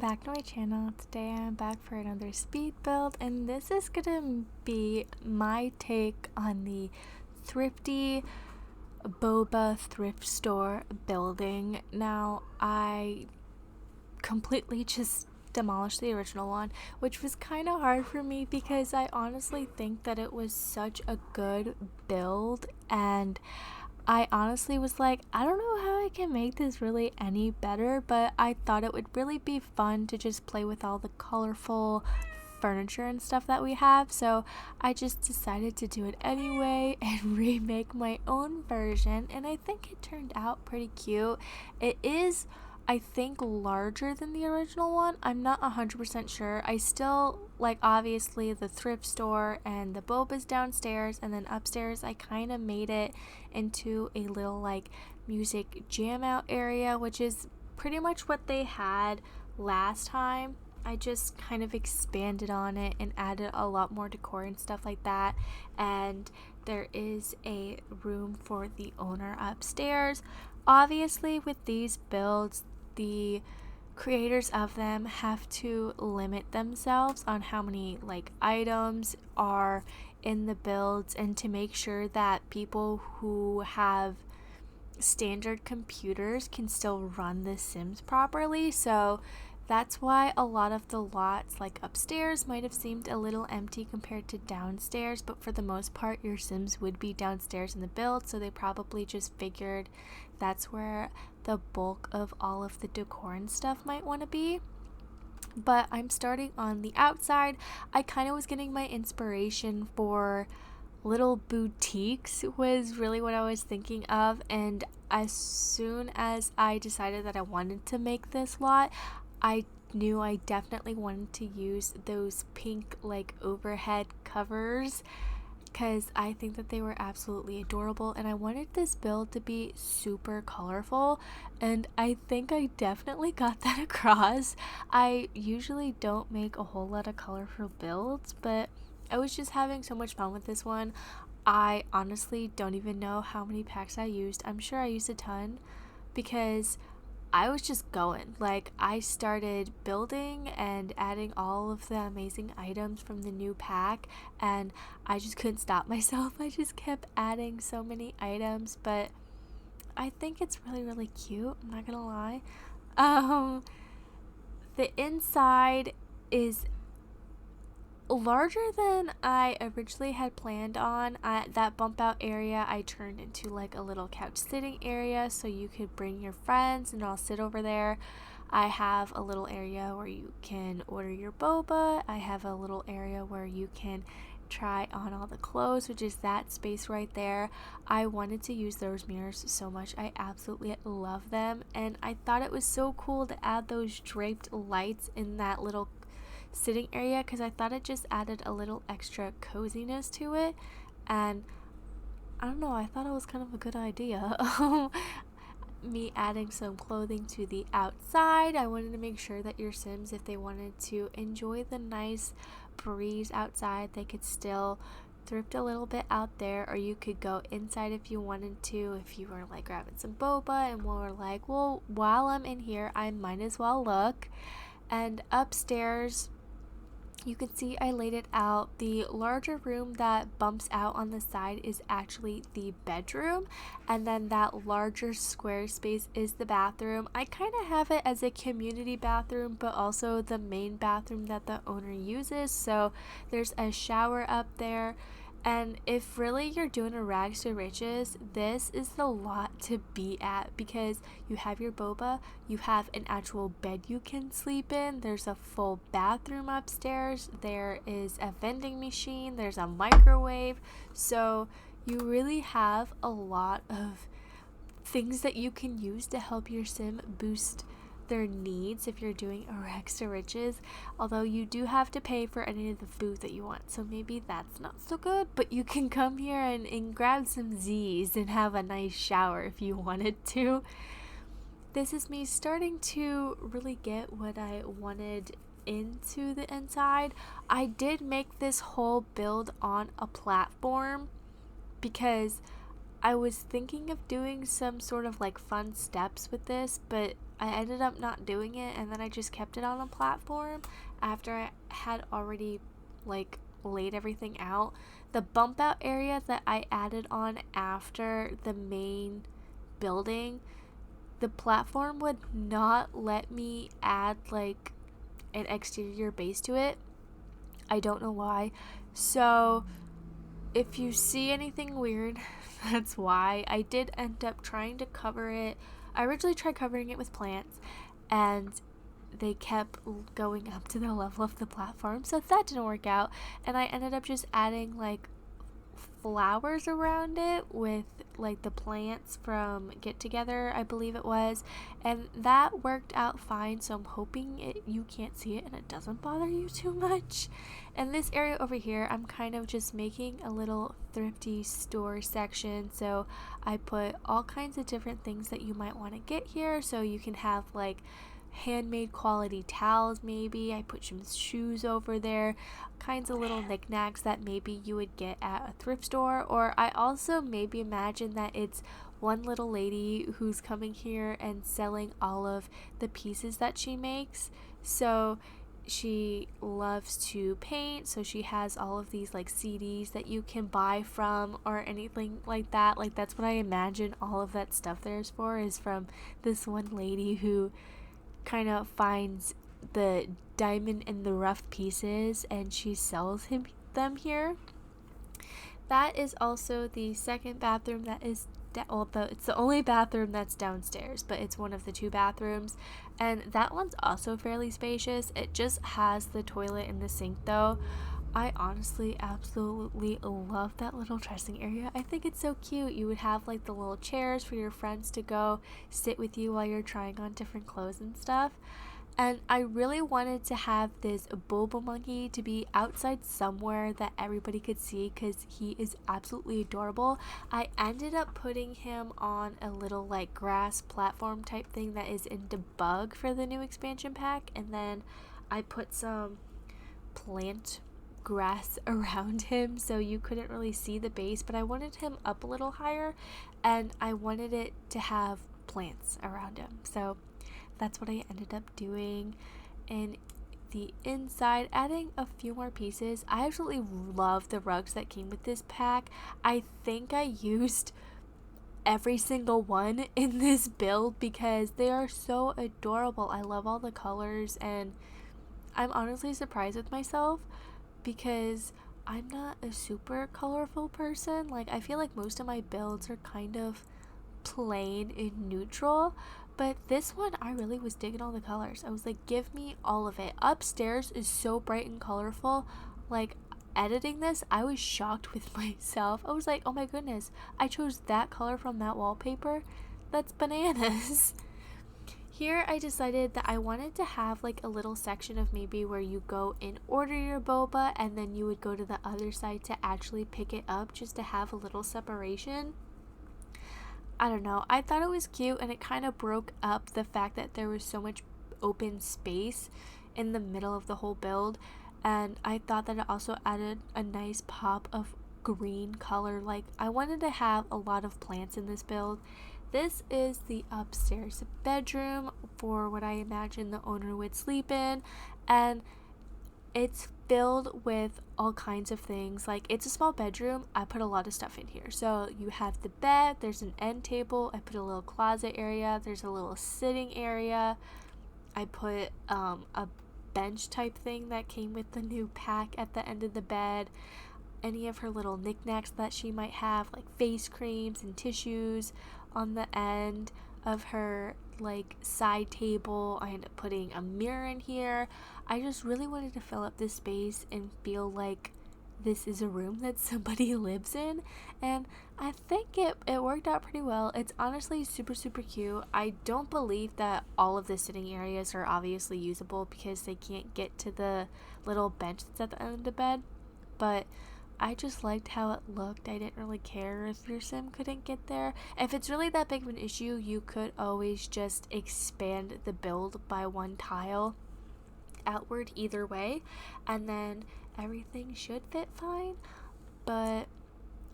back to my channel. Today I'm back for another speed build, and this is gonna be my take on the Thrifty Boba thrift store building. Now, I completely just demolished the original one, which was kind of hard for me because I honestly think that it was such a good build, and I honestly was like, I don't know how I can make this really any better, but I thought it would really be fun to just play with all the colorful furniture and stuff that we have. So I just decided to do it anyway and remake my own version, and I think it turned out pretty cute. It is, I think, larger than the original one. I'm not 100% sure. I still like, obviously, the thrift store and the boba's downstairs, and then upstairs I kind of made it into a little like music jam out area, which is pretty much what they had last time. I just kind of expanded on it and added a lot more decor and stuff like that. And there is a room for the owner upstairs. Obviously, with these builds, the creators of them have to limit themselves on how many like items are in the builds, and to make sure that people who have standard computers can still run the Sims properly. So that's why a lot of the lots like upstairs might have seemed a little empty compared to downstairs, but for the most part your Sims would be downstairs in the build, so they probably just figured that's where the bulk of all of the decor and stuff might want to be. But I'm starting on the outside. I kind of was getting my inspiration for little boutiques, was really what I was thinking of, and as soon as I decided that I wanted to make this lot, I knew I definitely wanted to use those pink like overhead covers because I think that they were absolutely adorable, and I wanted this build to be super colorful, and I think I definitely got that across. I usually don't make a whole lot of colorful builds, but I was just having so much fun with this one. I honestly don't even know how many packs I used. I'm sure I used a ton because I was just going. Like, I started building and adding all of the amazing items from the new pack, and I just couldn't stop myself. I just kept adding so many items, but I think it's really, really cute. I'm not gonna lie. The inside is larger than I originally had planned on. That bump out area I turned into like a little couch sitting area, so you could bring your friends and all sit over there. I have a little area where you can order your boba. I have a little area where you can try on all the clothes, which is that space right there. I wanted to use those mirrors so much. I absolutely love them, and I thought it was so cool to add those draped lights in that little sitting area because I thought it just added a little extra coziness to it, and I don't know, I thought it was kind of a good idea. Me adding some clothing to the outside, I wanted to make sure that your Sims, if they wanted to enjoy the nice breeze outside, they could still thrift a little bit out there, or you could go inside if you wanted to, if you were like grabbing some boba and were like, well, while I'm in here I might as well look. And upstairs, you can see I laid it out. The larger room that bumps out on the side is actually the bedroom, and then that larger square space is the bathroom. I kind of have it as a community bathroom, but also the main bathroom that the owner uses. So there's a shower up there. And if really you're doing a rags to riches, this is the lot to be at, because you have your boba, you have an actual bed you can sleep in, there's a full bathroom upstairs, there is a vending machine, there's a microwave, so you really have a lot of things that you can use to help your Sim boost their needs if you're doing a rags to riches, although you do have to pay for any of the food that you want, so maybe that's not so good, but you can come here and grab some Z's and have a nice shower if you wanted to. This is me starting to really get what I wanted into the inside. I did make this whole build on a platform because I was thinking of doing some sort of like fun steps with this, but I ended up not doing it, and then I just kept it on a platform after I had already like laid everything out. The bump out area that I added on after the main building, the platform would not let me add like an exterior base to it. I don't know why. So if you see anything weird, that's why. I did end up trying to cover it. I originally tried covering it with plants, and they kept going up to the level of the platform, so that didn't work out. And I ended up just adding like flowers around it with like the plants from Get Together, I believe it was, and that worked out fine. So I'm hoping you can't see it and it doesn't bother you too much. And this area over here, I'm kind of just making a little thrifty store section, so I put all kinds of different things that you might want to get here. So you can have like handmade quality towels, maybe I put some shoes over there, kinds of little knickknacks that maybe you would get at a thrift store. Or I also maybe imagine that it's one little lady who's coming here and selling all of the pieces that she makes. So she loves to paint, so she has all of these like CDs that you can buy from or anything like that. Like that's what I imagine all of that stuff there's for, is from this one lady who kind of finds the diamond in the rough pieces and she sells them here. That is also the second bathroom that is it's the only bathroom that's downstairs, but it's one of the two bathrooms, and that one's also fairly spacious. It just has the toilet and the sink though. I honestly absolutely love that little dressing area. I think it's so cute. You would have like the little chairs for your friends to go sit with you while you're trying on different clothes and stuff. And I really wanted to have this boba monkey to be outside somewhere that everybody could see because he is absolutely adorable. I ended up putting him on a little like grass platform type thing that is in debug for the new expansion pack, and then I put some plant grass around him so you couldn't really see the base, but I wanted him up a little higher and I wanted it to have plants around him. So that's what I ended up doing. And the inside, adding a few more pieces. I absolutely love the rugs that came with this pack. I think I used every single one in this build because they are so adorable. I love all the colors, and I'm honestly surprised with myself because I'm not a super colorful person. Like I feel like most of my builds are kind of plain and neutral, but this one I really was digging all the colors. I was like, give me all of it. Upstairs is so bright and colorful. Like editing this, I was shocked with myself. I was like, oh my goodness, I chose that color from that wallpaper. That's bananas. Here I decided that I wanted to have like a little section of maybe where you go and order your boba and then you would go to the other side to actually pick it up, just to have a little separation. I don't know, I thought it was cute, and it kind of broke up the fact that there was so much open space in the middle of the whole build, and I thought that it also added a nice pop of green color. Like I wanted to have a lot of plants in this build. This is the upstairs bedroom for what I imagine the owner would sleep in, and it's filled with all kinds of things. Like it's a small bedroom. I put a lot of stuff in here. So you have the bed, there's an end table, I put a little closet area, there's a little sitting area. I put a bench type thing that came with the new pack at the end of the bed. Any of her little knickknacks that she might have, like face creams and tissues on the end of her like side table. I ended up putting a mirror in here. I just really wanted to fill up this space and feel like this is a room that somebody lives in, and I think it worked out pretty well. It's honestly super cute. I don't believe that all of the sitting areas are obviously usable because they can't get to the little bench that's at the end of the bed, but I just liked how it looked. I didn't really care if your sim couldn't get there. If it's really that big of an issue, you could always just expand the build by one tile outward either way, and then everything should fit fine. But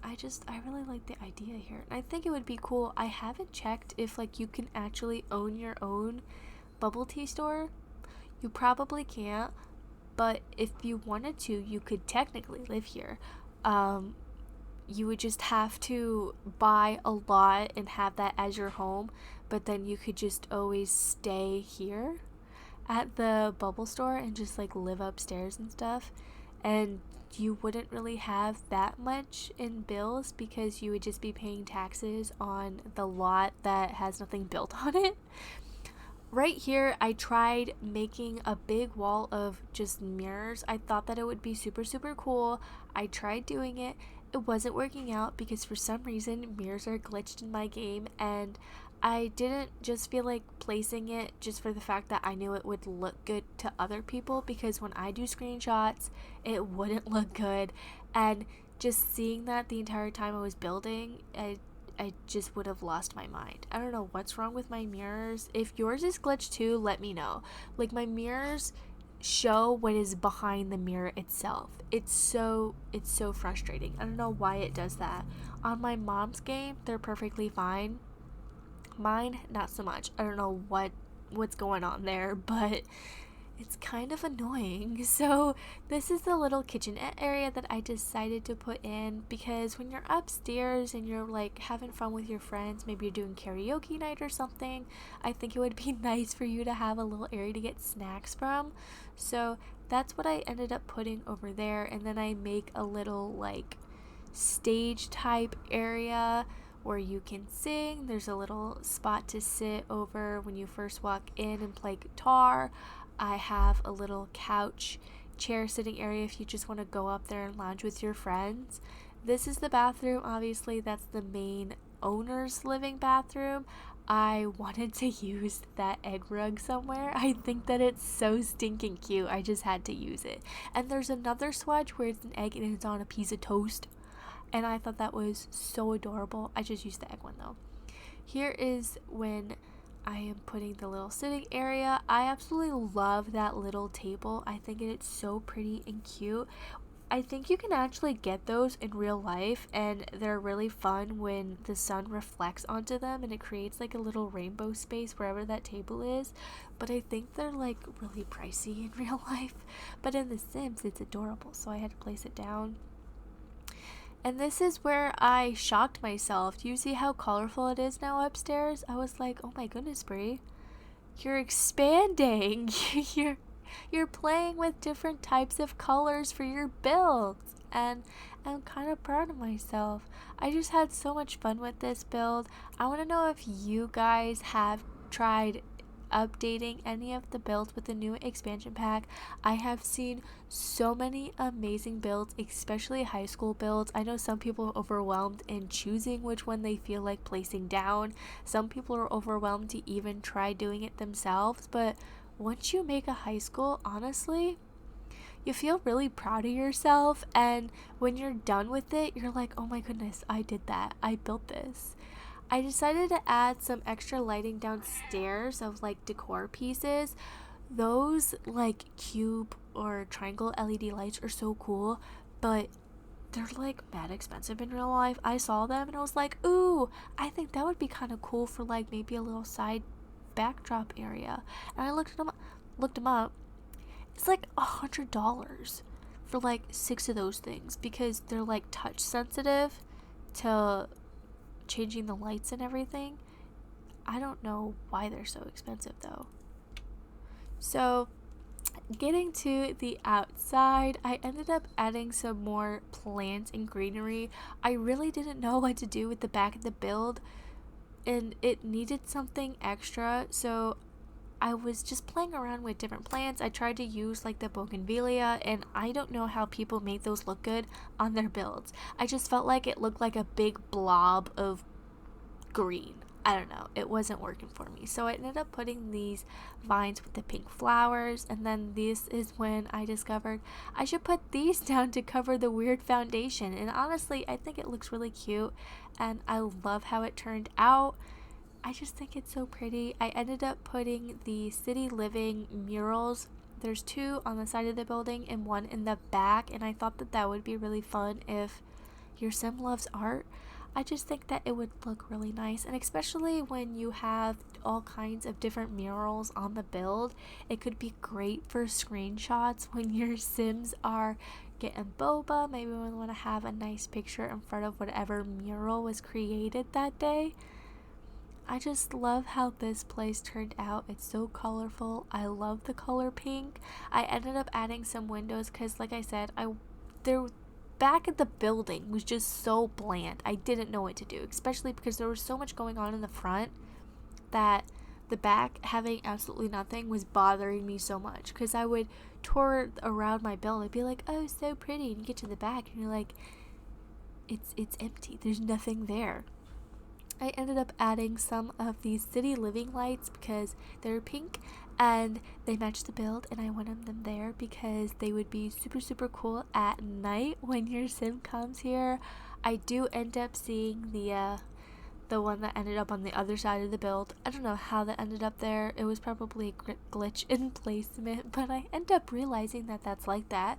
I I really like the idea here. And I think it would be cool. I haven't checked if like you can actually own your own bubble tea store. You probably can't, but if you wanted to, you could technically live here. You would just have to buy a lot and have that as your home, but then you could just always stay here at the bubble store and just like live upstairs and stuff. And you wouldn't really have that much in bills because you would just be paying taxes on the lot that has nothing built on it. Right here, I tried making a big wall of just mirrors. I thought that it would be super, super cool. I tried doing it. It wasn't working out because for some reason mirrors are glitched in my game, and I didn't just feel like placing it just for the fact that I knew it would look good to other people, because when I do screenshots, it wouldn't look good. And just seeing that the entire time I was building, I just would have lost my mind. I don't know what's wrong with my mirrors. If yours is glitched too, let me know. Like, my mirrors show what is behind the mirror itself. It's so frustrating. I don't know why it does that. On my mom's game, they're perfectly fine. Mine, not so much. I don't know what's going on there, but it's kind of annoying. So this is the little kitchenette area that I decided to put in, because when you're upstairs and you're like having fun with your friends, maybe you're doing karaoke night or something, I think it would be nice for you to have a little area to get snacks from. So that's what I ended up putting over there. And then I make a little like stage type area where you can sing. There's a little spot to sit over when you first walk in and play guitar. I have a little couch chair sitting area if you just want to go up there and lounge with your friends. This is the bathroom. Obviously, that's the main owner's living bathroom. I wanted to use that egg rug somewhere. I think that it's so stinking cute. I just had to use it. And there's another swatch where it's an egg and it's on a piece of toast, and I thought that was so adorable. I just used the egg one though. Here is when I am putting the little sitting area. I absolutely love that little table. I think it's so pretty and cute. I think you can actually get those in real life, and they're really fun when the sun reflects onto them and it creates like a little rainbow space wherever that table is. But I think they're like really pricey in real life. But in The Sims, it's adorable, so I had to place it down. And this is where I shocked myself. Do you see how colorful it is now upstairs? I was like, oh my goodness, Brie, you're expanding. you're playing with different types of colors for your builds. And I'm kind of proud of myself. I just had so much fun with this build. I want to know if you guys have tried updating any of the builds with the new expansion pack. I have seen so many amazing builds, especially high school builds. I know some people are overwhelmed in choosing which one they feel like placing down. Some people are overwhelmed to even try doing it themselves. But once you make a high school, honestly, you feel really proud of yourself, and when you're done with it, you're like, oh my goodness, I did that. I built this. I decided to add some extra lighting downstairs of like decor pieces. Those like cube or triangle LED lights are so cool, but they're like mad expensive in real life. I saw them and I was like, ooh, I think that would be kind of cool for like maybe a little side backdrop area. And I looked them up. It's like $100 for like 6 of those things, because they're like touch sensitive to changing the lights and everything. I don't know why they're so expensive though. So getting to the outside, I ended up adding some more plants and greenery. I really didn't know what to do with the back of the build, and it needed something extra, so I was just playing around with different plants. I tried to use like the bougainvillea, and I don't know how people make those look good on their builds. I just felt like it looked like a big blob of green. I don't know, it wasn't working for me. So I ended up putting these vines with the pink flowers, and then this is when I discovered I should put these down to cover the weird foundation. And honestly, I think it looks really cute, and I love how it turned out. I just think it's so pretty. I ended up putting the city living murals. There's 2 on the side of the building and 1 in the back, and I thought that that would be really fun if your sim loves art, I just think that it would look really nice. And especially when you have all kinds of different murals on the build, it could be great for screenshots when your sims are getting boba. Maybe we want to have a nice picture in front of whatever mural was created that day. I just love how this place turned out. It's so colorful. I love the color pink. I ended up adding some windows because, like I said, there back at the building was just so bland. I didn't know what to do, especially because there was so much going on in the front that the back having absolutely nothing was bothering me so much, because I would tour around my build. I'd be like, oh, so pretty, and you get to the back and you're like, it's empty. There's nothing there. I ended up adding some of these city living lights because they're pink and they match the build, and I wanted them there because they would be super, super cool at night when your sim comes here. I do end up seeing the one that ended up on the other side of the build. I don't know how that ended up there. It was probably a glitch in placement, but I end up realizing that that's like that.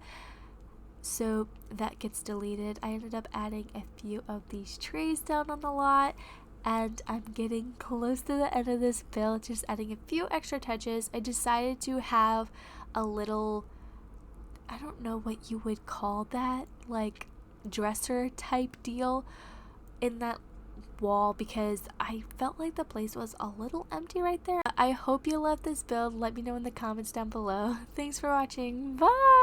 So that gets deleted. I ended up adding a few of these trees down on the lot, and I'm getting close to the end of this build, just adding a few extra touches. I decided to have a little, I don't know what you would call that, like dresser type deal in that wall because I felt like the place was a little empty right there. I hope you love this build. Let me know in the comments down below. Thanks for watching. Bye!